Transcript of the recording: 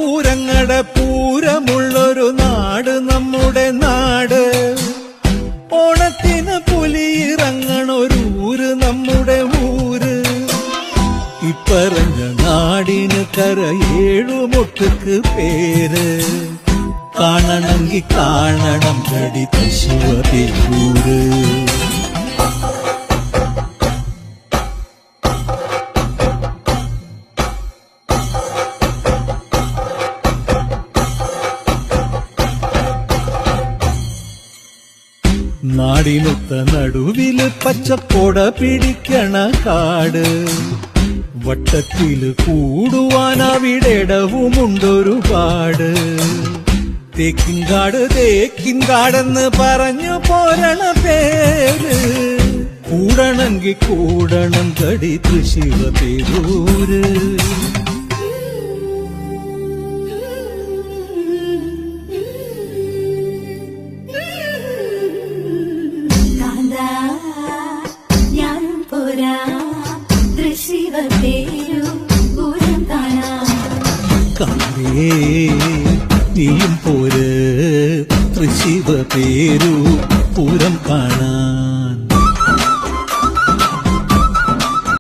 പൂരങ്ങളുടെ പൂരമുള്ളൊരു നാട് നമ്മുടെ നാട്. ഓണത്തിന് പുലിയിറങ്ങണൊരൂര് നമ്മുടെ ഊര്. ഇപ്പറഞ്ഞ നാടിന് കരയേഴുമൊട്ടുക്ക് പേര്. കാണണമെങ്കി കാണണം കടി തൃശ്ശിവപേരൂര്. നാടിനൊത്ത നടുവില് പച്ചക്കൊട പിടിക്കണ കാട്. വട്ടത്തില് കൂടുവാൻ അവിടെടവുമുണ്ടൊരുപാട്. തേക്കിൻകാട് തേക്കിൻകാടെന്ന് പറഞ്ഞു പോരണ പേര്. കൂടണമെങ്കിൽ കൂടണം കടി തൃശ്ശിവപേരൂര്. കാവേ നീയും പോര് തൃശ്ശിവപേരൂർ പൂരം കാണാം.